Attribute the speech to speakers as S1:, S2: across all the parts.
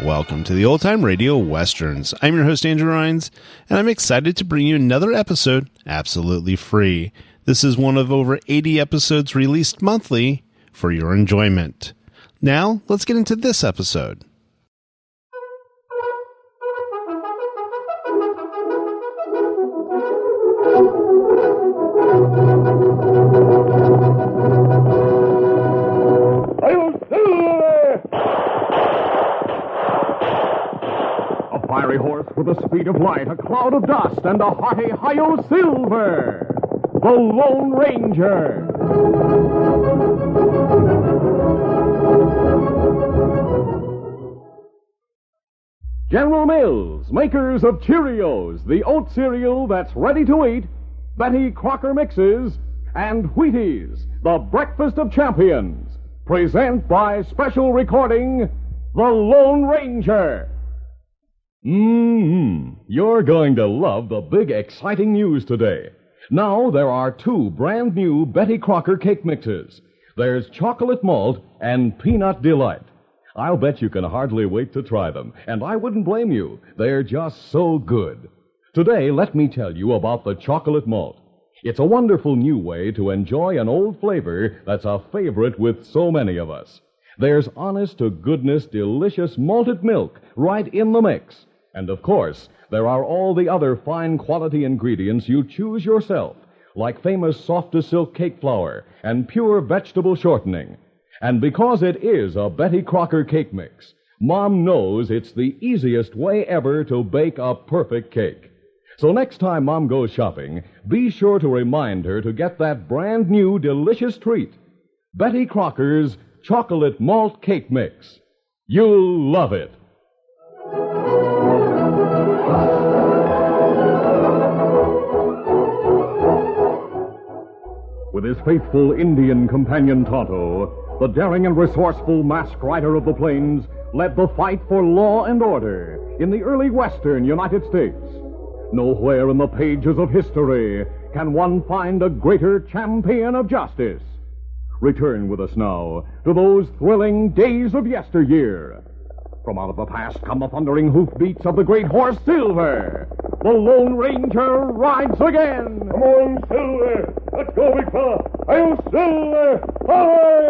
S1: Welcome to the Old Time Radio Westerns. I'm your host, Andrew Rines, and I'm excited to bring you another episode absolutely free. This is one of over 80 episodes released monthly for your enjoyment. Now, let's get into this episode.
S2: Horse with the speed of light, a cloud of dust, and a hearty hi-yo silver, the Lone Ranger. General Mills, makers of Cheerios, the oat cereal that's ready to eat, Betty Crocker Mixes, and Wheaties, the breakfast of champions, present by special recording, the Lone Ranger. You're going to love the big, exciting news today. Now there are two brand new Betty Crocker cake mixes. There's chocolate malt and peanut delight. I'll bet you can hardly wait to try them, and I wouldn't blame you. They're just so good. Today, let me tell you about the chocolate malt. It's a wonderful new way to enjoy an old flavor that's a favorite with so many of us. There's honest-to-goodness, delicious malted milk right in the mix. And, of course, there are all the other fine quality ingredients you choose yourself, like famous soft-to-silk cake flour and pure vegetable shortening. And because it is a Betty Crocker cake mix, Mom knows it's the easiest way ever to bake a perfect cake. So next time Mom goes shopping, be sure to remind her to get that brand new delicious treat, Betty Crocker's chocolate malt cake mix. You'll love it. With his faithful Indian companion Tonto, the daring and resourceful masked rider of the plains led the fight for law and order in the early western United States. Nowhere in the pages of history can one find a greater champion of justice. Return with us now to those thrilling days of yesteryear. From out of the past come the thundering hoofbeats of the great horse Silver. The Lone Ranger rides again. Come on, Silver. Let's go, big fella. I'll Silver. Away!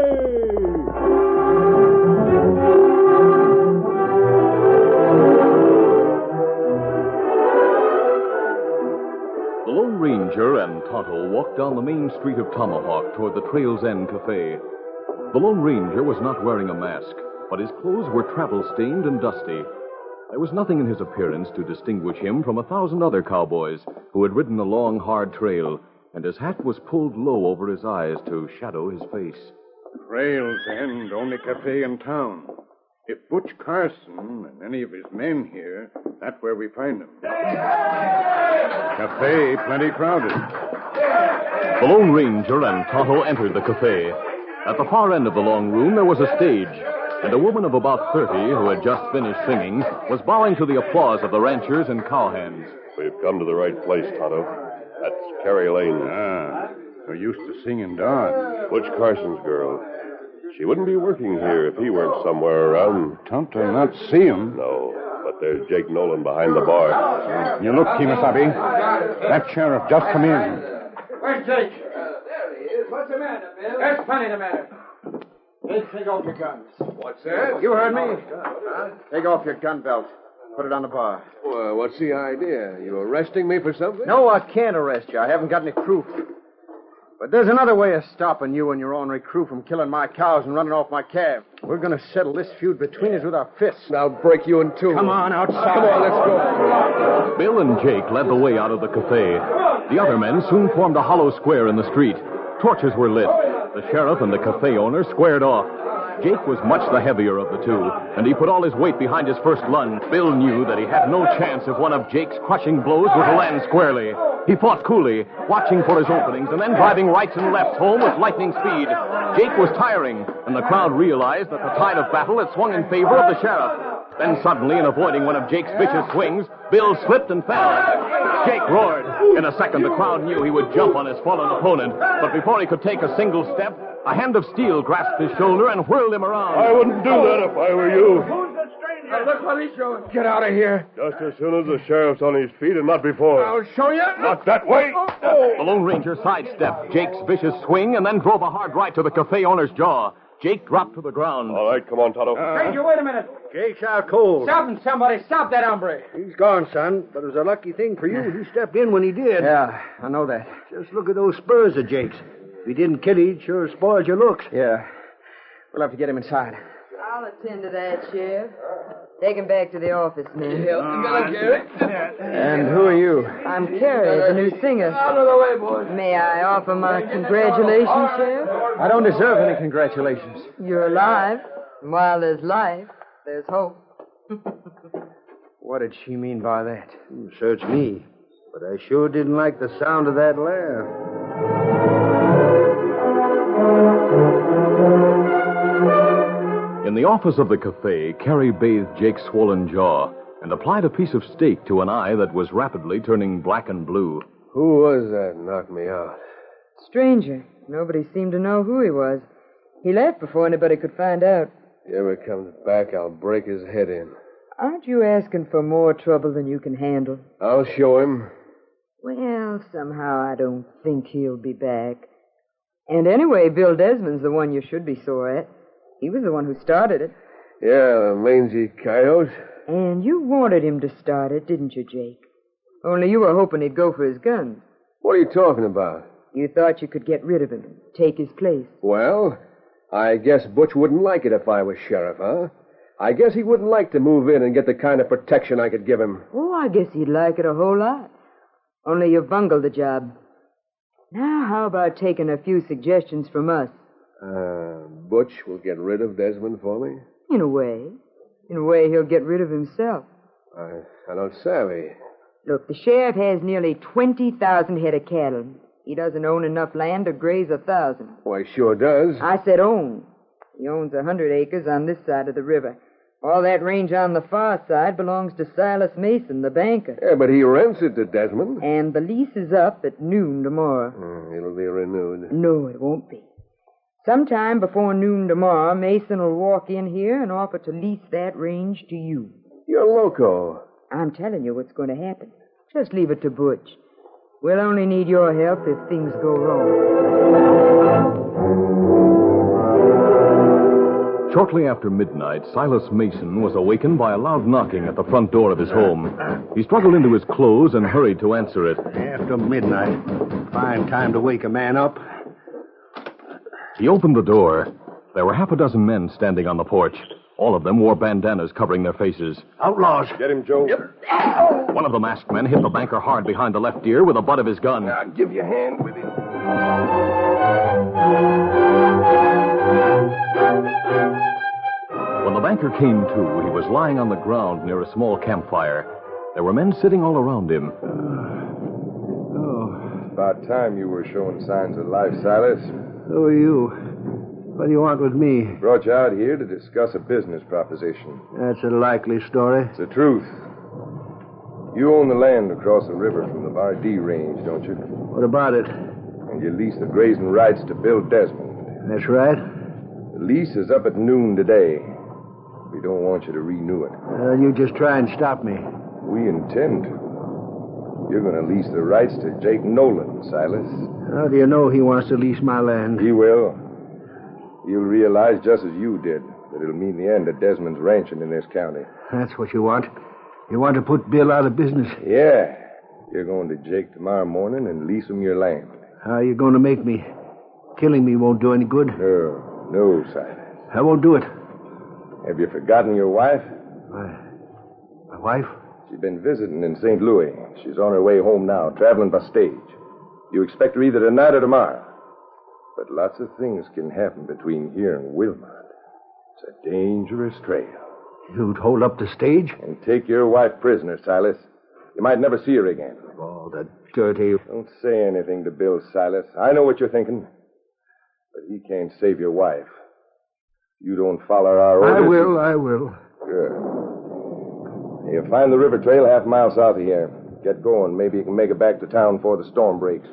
S2: The Lone Ranger and Tonto walked down the main street of Tomahawk toward the Trail's End Cafe. The Lone Ranger was not wearing a mask, but his clothes were travel-stained and dusty. There was nothing in his appearance to distinguish him from 1,000 other cowboys who had ridden the long, hard trail, and his hat was pulled low over his eyes to shadow his face.
S3: Trail's End, only cafe in town. If Butch Carson and any of his men here, that's where we find them. Cafe plenty crowded.
S2: The Lone Ranger and Tonto entered the cafe. At the far end of the long room, there was a stage, and a woman of about 30 who had just finished singing was bowing to the applause of the ranchers and cowhands.
S4: We've come to the right place, Tonto. That's Carrie Lane.
S3: Ah, we're used to singing Don.
S4: Butch Carson's girl. She wouldn't be working here if he weren't somewhere around.
S3: Tonto not see him.
S4: No, but there's Jake Nolan behind the bar.
S3: You look, Kimasabi. That sheriff just come in.
S5: Where's Jake? There he is. What's the matter, Bill? There's plenty the matter. Take off your guns.
S6: What's that?
S5: You heard me. Take off your gun belt. Put it on the bar.
S6: Well, what's the idea? You arresting me for something?
S5: No, I can't arrest you. I haven't got any proof. But there's another way of stopping you and your ornery crew from killing my cows and running off my calf. We're going to settle this feud between us with our fists.
S6: I'll break you in two.
S5: Come on, outside.
S6: Come on, let's go.
S2: Bill and Jake led the way out of the cafe. The other men soon formed a hollow square in the street. Torches were lit. The sheriff and the cafe owner squared off. Jake was much the heavier of the two, and he put all his weight behind his first lunge. Bill knew that he had no chance if one of Jake's crushing blows were to land squarely. He fought coolly, watching for his openings, and then driving rights and lefts home with lightning speed. Jake was tiring, and the crowd realized that the tide of battle had swung in favor of the sheriff. Then suddenly, in avoiding one of Jake's vicious swings, Bill slipped and fell. Jake roared. In a second, the crowd knew he would jump on his fallen opponent. But before he could take a single step, a hand of steel grasped his shoulder and whirled him around.
S4: I wouldn't do that if I were you.
S3: Who's the stranger?
S6: Look what he's showing. Get out of here.
S4: Just as soon as the sheriff's on his feet and not before.
S6: I'll show you.
S4: Not that way.
S2: The Lone Ranger sidestepped Jake's vicious swing and then drove a hard right to the cafe owner's jaw. Jake dropped to the ground.
S4: All right, come on, Tonto.
S5: Stranger, wait a minute. Jake's out cold.
S6: Stop him, somebody. Stop that hombre.
S5: He's gone, son, but it was a lucky thing for you. He stepped in when he did. Yeah, I know that. Just look at those spurs of Jake's. If he didn't kill you, he'd sure spoiled your looks. Yeah. We'll have to get him inside.
S7: I'll attend to that, Sheriff. Take him back to the office now.
S5: And who are you?
S7: I'm Carrie, the new singer.
S6: Out of the way, boys.
S7: May I offer my congratulations, Sheriff?
S5: I don't deserve any congratulations.
S7: You're alive. And while there's life, there's hope.
S5: What did she mean by that? Search me. But I sure didn't like the sound of that laugh.
S2: In the office of the cafe, Carrie bathed Jake's swollen jaw and applied a piece of steak to an eye that was rapidly turning black and blue.
S6: Who was that knocked me out?
S7: Stranger. Nobody seemed to know who he was. He left before anybody could find out.
S6: If he ever comes back, I'll break his head in.
S7: Aren't you asking for more trouble than you can handle?
S6: I'll show him.
S7: Well, somehow I don't think he'll be back. And anyway, Bill Desmond's the one you should be sore at. He was the one who started it.
S6: Yeah, the mangy coyote.
S7: And you wanted him to start it, didn't you, Jake? Only you were hoping he'd go for his guns.
S6: What are you talking about?
S7: You thought you could get rid of him, take his place.
S6: Well, I guess Butch wouldn't like it if I was sheriff, huh? I guess he wouldn't like to move in and get the kind of protection I could give him.
S7: Oh, I guess he'd like it a whole lot. Only you bungled the job. Now, how about taking a few suggestions from us?
S6: Butch will get rid of Desmond for me?
S7: In a way. In a way, he'll get rid of himself.
S6: I don't savvy.
S7: Look, the sheriff has nearly 20,000 head of cattle. He doesn't own enough land to graze 1,000.
S6: Why, sure does.
S7: I said own. He owns 100 acres on this side of the river. All that range on the far side belongs to Silas Mason, the banker.
S6: Yeah, but he rents it to Desmond.
S7: And the lease is up at noon tomorrow.
S6: It'll be renewed.
S7: No, it won't be. Sometime before noon tomorrow, Mason will walk in here and offer to lease that range to you.
S6: You're loco.
S7: I'm telling you what's going to happen. Just leave it to Butch. We'll only need your help if things go wrong.
S2: Shortly after midnight, Silas Mason was awakened by a loud knocking at the front door of his home. He struggled into his clothes and hurried to answer it.
S5: After midnight. Fine time to wake a man up.
S2: He opened the door. There were half a dozen men standing on the porch. All of them wore bandanas covering their faces.
S5: Outlaws.
S4: Get him, Joe. Yep.
S2: One of the masked men hit the banker hard behind the left ear with the butt of his gun.
S6: I'll give you a hand with it.
S2: When the banker came to, he was lying on the ground near a small campfire. There were men sitting all around him.
S6: About time you were showing signs of life, Silas.
S5: Who are you? What do you want with me?
S6: Brought you out here to discuss a business proposition.
S5: That's a likely story.
S6: It's the truth. You own the land across the river from the Vardee range, don't you?
S5: What about it?
S6: And you lease the grazing rights to Bill Desmond.
S5: That's right.
S6: The lease is up at noon today. We don't want you to renew it.
S5: Well, you just try and stop me.
S6: We intend to. You're going to lease the rights to Jake Nolan, Silas.
S5: How do you know he wants to lease my land?
S6: He will. He'll realize, just as you did, that it'll mean the end of Desmond's ranching in this county.
S5: That's what you want. You want to put Bill out of business.
S6: Yeah. You're going to Jake tomorrow morning and lease him your land.
S5: How are you going to make me? Killing me won't do any good.
S6: No, Silas.
S5: I won't do it.
S6: Have you forgotten your wife?
S5: My wife?
S6: She's been visiting in St. Louis. She's on her way home now, traveling by stage. You expect her either tonight or tomorrow. But lots of things can happen between here and Wilmot. It's a dangerous trail.
S5: You'd hold up the stage?
S6: And take your wife prisoner, Silas. You might never see her again.
S5: Oh, the dirty...
S6: Don't say anything to Bill Silas. I know what you're thinking. But he can't save your wife. You don't follow our orders.
S5: I will.
S6: Good. You find the river trail half a mile south of here. Get going. Maybe you can make it back to town before the storm breaks.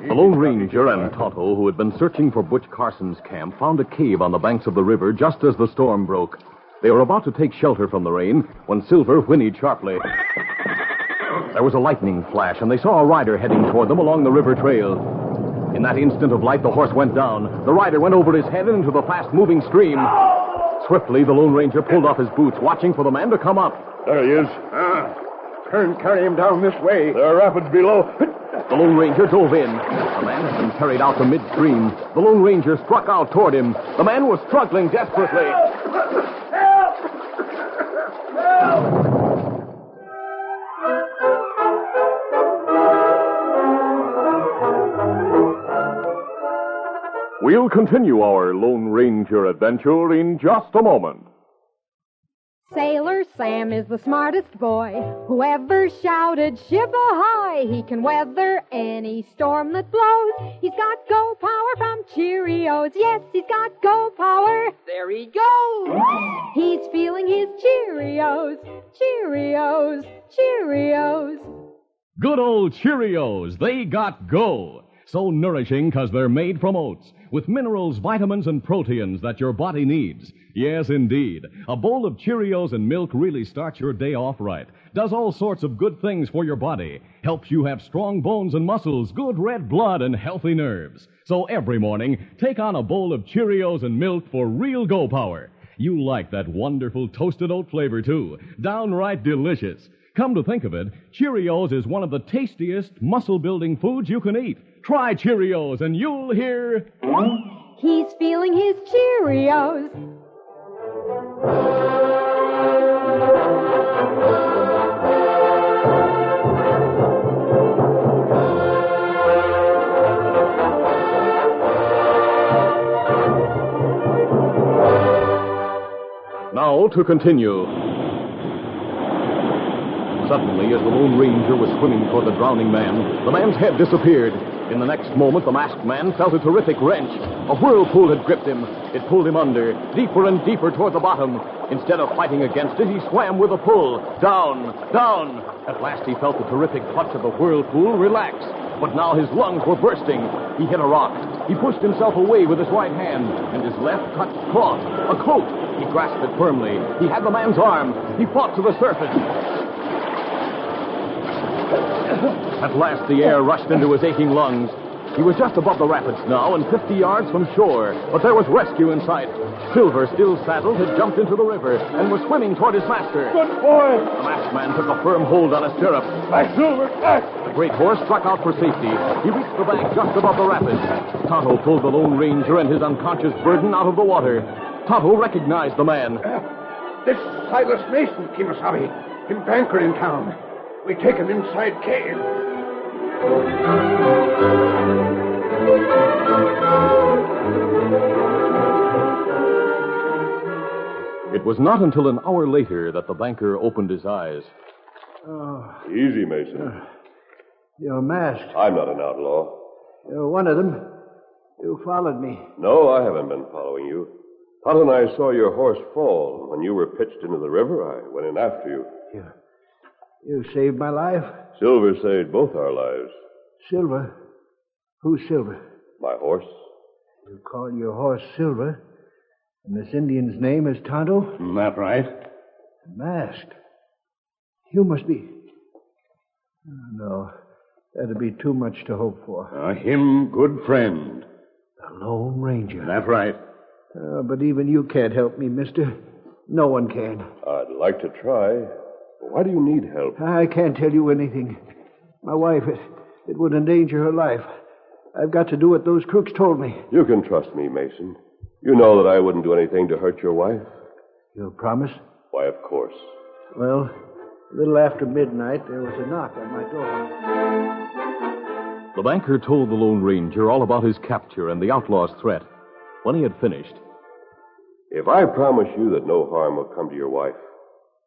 S2: The Lone Ranger and Tonto, who had been searching for Butch Carson's camp, found a cave on the banks of the river just as the storm broke. They were about to take shelter from the rain when Silver whinnied sharply. There was a lightning flash, and they saw a rider heading toward them along the river trail. In that instant of light, the horse went down. The rider went over his head into the fast-moving stream. Swiftly, the Lone Ranger pulled off his boots, watching for the man to come up.
S4: There he is.
S3: Turn, carry him down this way.
S4: There are rapids below.
S2: The Lone Ranger dove in. The man had been carried out to midstream. The Lone Ranger struck out toward him. The man was struggling desperately. We'll continue our Lone Ranger adventure in just a moment.
S8: Sailor Sam is the smartest boy who ever shouted, "Ship ahoy!" He can weather any storm that blows. He's got go power from Cheerios. Yes, he's got go power. There he goes. He's feeling his Cheerios. Cheerios. Cheerios.
S2: Good old Cheerios. They got go. So nourishing because they're made from oats, with minerals, vitamins, and proteins that your body needs. Yes, indeed. A bowl of Cheerios and milk really starts your day off right. Does all sorts of good things for your body. Helps you have strong bones and muscles, good red blood, and healthy nerves. So every morning, take on a bowl of Cheerios and milk for real go power. You like that wonderful toasted oat flavor, too. Downright delicious. Come to think of it, Cheerios is one of the tastiest muscle-building foods you can eat. Try Cheerios and you'll hear...
S8: He's feeling his Cheerios.
S2: Now to continue. Suddenly, as the Lone Ranger was swimming toward the drowning man, the man's head disappeared. In the next moment, the masked man felt a terrific wrench. A whirlpool had gripped him. It pulled him under, deeper and deeper toward the bottom. Instead of fighting against it, he swam with a pull. Down, down. At last, he felt the terrific clutch of the whirlpool relax. But now his lungs were bursting. He hit a rock. He pushed himself away with his right hand, and his left touched cloth, a coat. He grasped it firmly. He had the man's arm. He fought to the surface. At last, the air rushed into his aching lungs. He was just above the rapids now and 50 yards from shore, but there was rescue in sight. Silver, still saddled, had jumped into the river and was swimming toward his master.
S4: Good boy.
S2: The masked man took a firm hold on his stirrup.
S4: Back, Silver, back.
S2: The great horse struck out for safety. He reached the bank just above the rapids. Tonto pulled the Lone Ranger and his unconscious burden out of the water. Tonto recognized the man.
S3: This Silas Mason, Kimasabi, him banker in town. We take him inside cave.
S2: It was not until an hour later that the banker opened his eyes.
S4: Easy, Mason.
S5: You're masked.
S4: I'm not an outlaw.
S5: You're one of them. You followed me.
S4: No, I haven't been following you. Todd and I saw your horse fall. When you were pitched into the river, I went in after you.
S5: You saved my life.
S4: Silver saved both our lives.
S5: Silver? Who's Silver?
S4: My horse.
S5: You call your horse Silver, and this Indian's name is Tonto?
S3: That right?
S5: Masked. You must be... Oh, no, that'd be too much to hope for.
S3: Him good friend.
S5: The Lone Ranger.
S3: That's right.
S5: But even you can't help me, mister. No one can.
S4: I'd like to try. Why do you need help?
S5: I can't tell you anything. My wife, it would endanger her life. I've got to do what those crooks told me.
S4: You can trust me, Mason. You know that I wouldn't do anything to hurt your wife.
S5: You promise?
S4: Why, of course.
S5: Well, A little after midnight, there was a knock on my door.
S2: The banker told the Lone Ranger all about his capture and the outlaw's threat. When he had finished,
S4: If I promise you that no harm will come to your wife,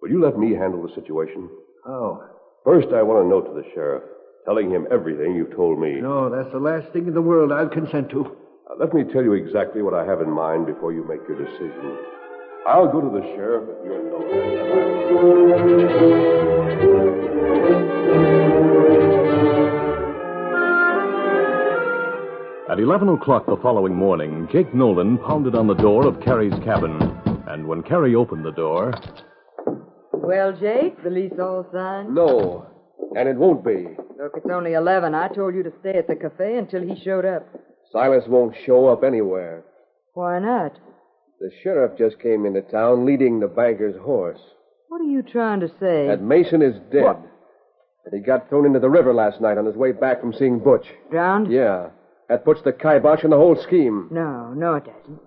S4: will you let me handle the situation?
S5: Oh.
S4: First, I want to note to the sheriff, telling him everything you've told me.
S5: No, that's the last thing in the world I'd consent to.
S4: Let me tell you exactly what I have in mind before you make your decision. I'll go to the sheriff at your notice.
S2: at 11 o'clock the following morning, Jake Nolan pounded on the door of Carrie's cabin. And when Carrie opened the door...
S7: Well, Jake, the lease all signed?
S9: No, and it won't be.
S7: Look, it's only 11. I told you to stay at the cafe until he showed up.
S9: Silas won't show up anywhere.
S7: Why not?
S9: The sheriff just came into town leading the banker's horse.
S7: What are you trying to say?
S9: That Mason is dead.
S7: What?
S9: That he got thrown into the river last night on his way back from seeing Butch.
S7: Drowned?
S9: Yeah. That puts the kibosh on the whole scheme.
S7: No, it doesn't.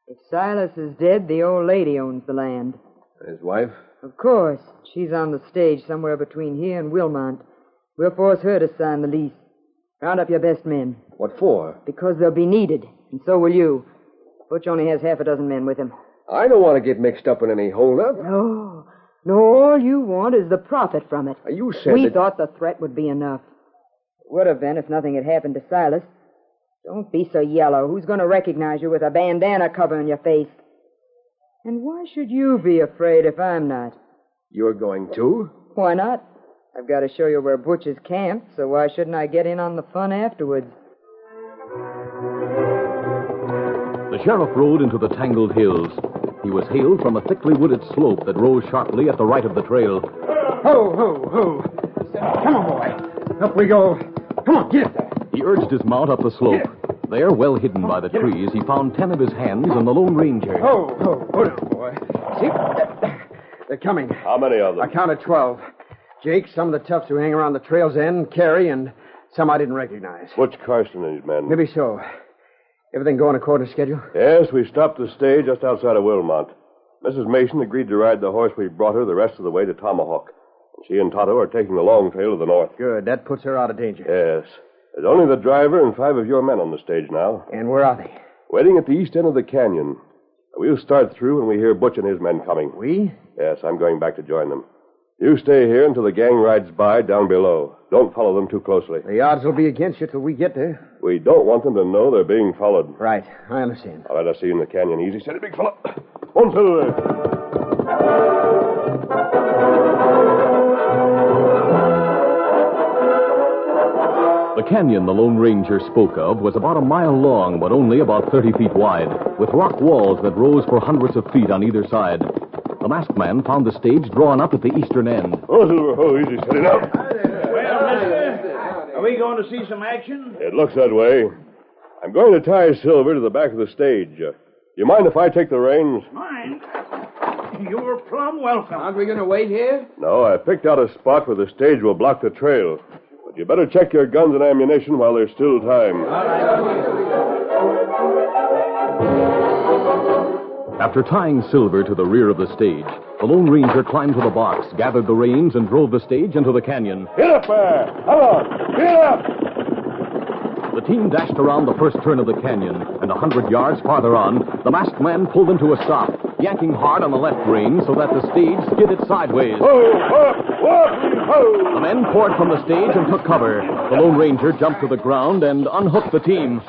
S7: If Silas is dead, the old lady owns the land.
S9: His wife?
S7: Of course. She's on the stage somewhere between here and Wilmont. We'll force her to sign the lease. Round up your best men.
S9: What for?
S7: Because they'll be needed, and so will you. Butch only has half a dozen men with him.
S9: I don't want to get mixed up in any holdup.
S7: No, all you want is the profit from it.
S9: You said
S7: We
S9: that...
S7: thought the threat would be enough. It would have been if nothing had happened to Silas. Don't be so yellow. Who's going to recognize you with a bandana covering your face? And why should you be afraid if I'm not?
S9: You're going too?
S7: Why not? I've got to show you where Butch is camped, so why shouldn't I get in on the fun afterwards?
S2: The sheriff rode into the tangled hills. He was hailed from a thickly wooded slope that rose sharply at the right of the trail.
S5: Ho! Come on, boy. Up we go. Come on, get there.
S2: He urged his mount up the slope. There, well hidden by the trees, he found 10 of his hands and the Lone Ranger.
S5: Ho, hold on, boy. See? They're coming.
S4: How many of them?
S5: I counted 12. Jake, some of the toughs who hang around the trail's end, Carrie, and some I didn't recognize.
S4: Butch Carson and his men.
S5: Maybe so. Everything going according to schedule?
S4: Yes, we stopped the stage just outside of Wilmont. Mrs. Mason agreed to ride the horse we brought her the rest of the way to Tomahawk. She and Tonto are taking the long trail to the north.
S5: Good. That puts her out of danger.
S4: Yes. There's only the driver and 5 of your men on the stage now.
S5: And where are they?
S4: Waiting at the east end of the canyon. We'll start through when we hear Butch and his men coming.
S5: We?
S4: Yes, I'm going back to join them. You stay here until the gang rides by down below. Don't follow them too closely.
S5: The odds will be against you till we get there.
S4: We don't want them to know they're being followed.
S5: Right. I understand.
S4: All right, I'll see you in the canyon. Easy, steady, big fella. One, two,
S2: The canyon the Lone Ranger spoke of was about a mile long, but only about 30 feet wide, with rock walls that rose for hundreds of feet on either side. The masked man found the stage drawn up at the eastern end.
S4: Oh, Silver. Oh, easy, steady now.
S10: Well, mister, are we going to see some action?
S4: It looks that way. I'm going to tie Silver to the back of the stage. You mind if I take the reins?
S10: Mind? You're plumb welcome.
S5: Aren't we going to wait here?
S4: No, I picked out a spot where the stage will block the trail. But you better check your guns and ammunition while there's still time.
S2: After tying Silver to the rear of the stage, the Lone Ranger climbed to the box, gathered the reins, and drove the stage into the canyon.
S4: Get up there! Come on! Get up!
S2: The team dashed around the first turn of the canyon, and 100 yards farther on, the masked man pulled them to a stop, yanking hard on the left rein so that the stage skidded sideways. The men poured from the stage and took cover. The Lone Ranger jumped to the ground and unhooked the team.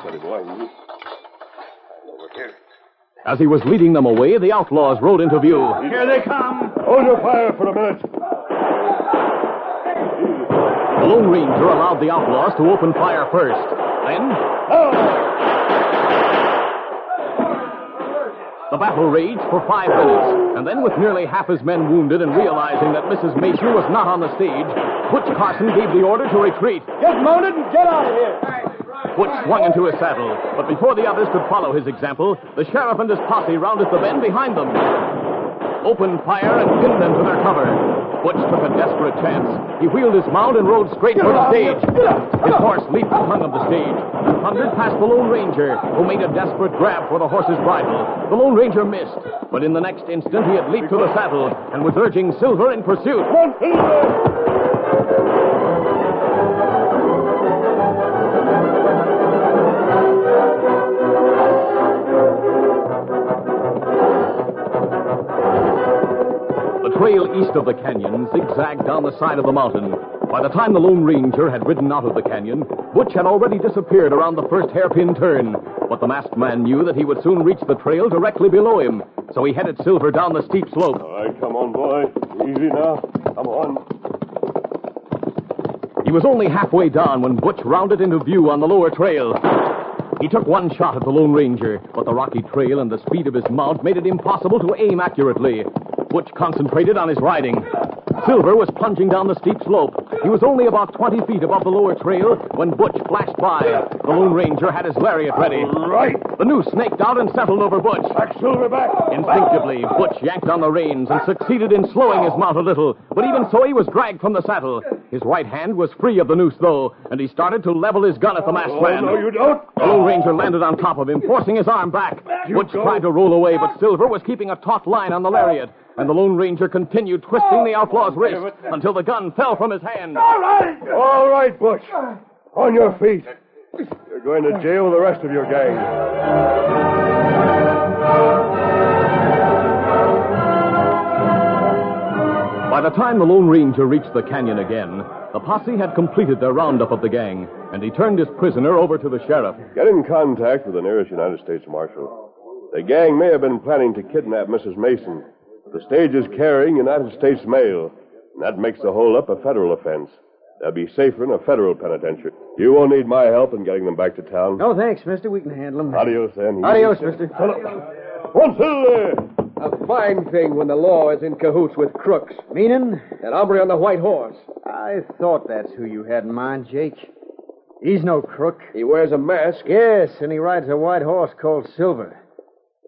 S2: As he was leading them away, the outlaws rode into view.
S10: Here they come.
S4: Hold your fire for a minute.
S2: The Lone Ranger allowed the outlaws to open fire first. Then... The battle raged for 5 minutes, and then with nearly half his men wounded and realizing that Mrs. Mason was not on the stage, Butch Carson gave the order to retreat.
S5: Get mounted and get out of here.
S2: Butch swung into his saddle, but before the others could follow his example, the sheriff and his posse rounded the bend behind them, opened fire and pinned them to their cover. Butch took a desperate desperate chance. He wheeled his mount and rode straight for the stage. His horse leaped the tongue of the stage and thundered past the Lone Ranger, who made a desperate grab for the horse's bridle. The Lone Ranger missed, but in the next instant he had leaped to the saddle and was urging Silver in pursuit. Come on, Silver! The trail east of the canyon zigzagged down the side of the mountain. By the time the Lone Ranger had ridden out of the canyon, Butch had already disappeared around the first hairpin turn. But the masked man knew that he would soon reach the trail directly below him, so he headed Silver down the steep slope.
S4: All right, come on, boy. Easy now. Come on.
S2: He was only halfway down when Butch rounded into view on the lower trail. He took one shot at the Lone Ranger, but the rocky trail and the speed of his mount made it impossible to aim accurately. Butch concentrated on his riding. Silver was plunging down the steep slope. He was only about 20 feet above the lower trail when Butch flashed by. The Lone Ranger had his lariat ready.
S4: Right.
S2: The noose snaked out and settled over Butch.
S4: Back, Silver, back.
S2: Instinctively, Butch yanked on the reins and succeeded in slowing his mount a little. But even so, he was dragged from the saddle. His right hand was free of the noose, though, and he started to level his gun at the masked man.
S4: No, you don't.
S2: The Lone Ranger landed on top of him, forcing his arm back. Butch tried to roll away, but Silver was keeping a taut line on the lariat. And the Lone Ranger continued twisting the outlaw's wrist until the gun fell from his hand.
S4: All right, Butch. On your feet. You're going to jail with the rest of your gang.
S2: By the time the Lone Ranger reached the canyon again, the posse had completed their roundup of the gang, and he turned his prisoner over to the sheriff.
S4: Get in contact with the nearest United States Marshal. The gang may have been planning to kidnap Mrs. Mason. The stage is carrying United States mail, and that makes the holdup a federal offense. They'll be safer in a federal penitentiary. You won't need my help in getting them back to town.
S5: No, thanks, mister. We can handle them.
S4: Adios, then.
S5: Adios, mister.
S4: One, Silver!
S9: A fine thing when the law is in cahoots with crooks.
S5: Meaning?
S9: That hombre on the white horse.
S5: I thought that's who you had in mind, Jake. He's no crook.
S9: He wears a mask.
S5: Yes, and he rides a white horse called Silver.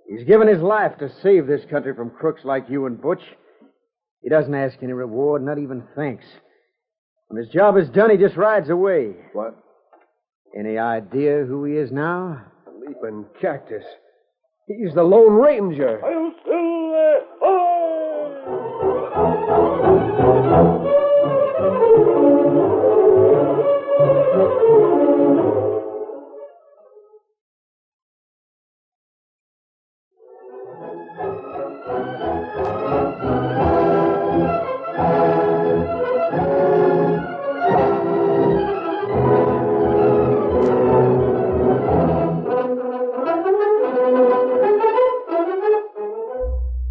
S5: He's given his life to save this country from crooks like you and Butch. He doesn't ask any reward, not even thanks. When his job is done, he just rides away.
S9: What?
S5: Any idea who he is now?
S9: The leaping cactus. He's the Lone Ranger.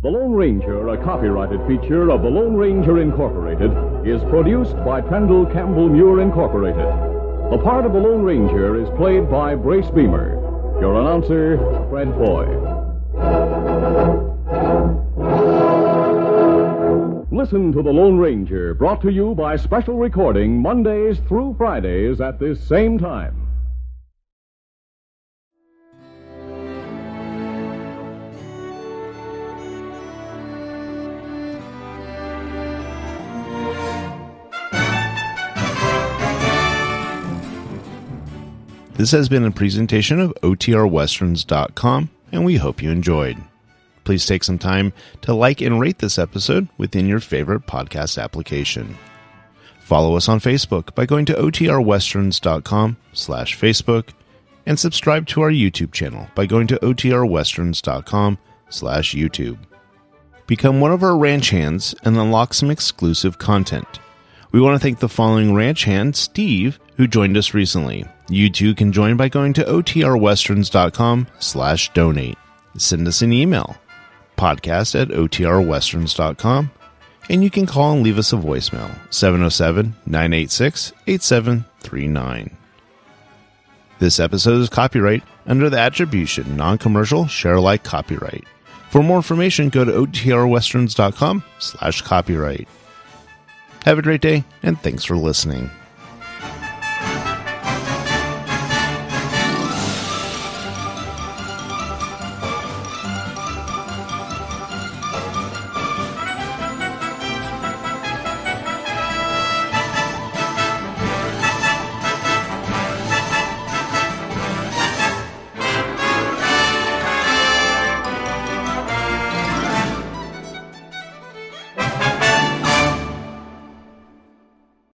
S2: The Lone Ranger, a copyrighted feature of the Lone Ranger Incorporated, is produced by Trendle Campbell Muir Incorporated. The part of the Lone Ranger is played by Brace Beamer. Your announcer, Fred Foy. Listen to The Lone Ranger, brought to you by special recording Mondays through Fridays at this same time.
S1: This has been a presentation of OTRWesterns.com, and we hope you enjoyed. Please take some time to like and rate this episode within your favorite podcast application. Follow us on Facebook by going to OTRWesterns.com/Facebook, and subscribe to our YouTube channel by going to OTRWesterns.com/YouTube. Become one of our ranch hands and unlock some exclusive content. We want to thank the following ranch hand, Steve, who joined us recently. You too can join by going to OTRWesterns.com/donate. Send us an email, podcast@OTRWesterns.com, and you can call and leave us a voicemail, 707-986-8739. This episode is copyright under the attribution, non-commercial, share-alike copyright. For more information, go to OTRWesterns.com/copyright. Have a great day, and thanks for listening.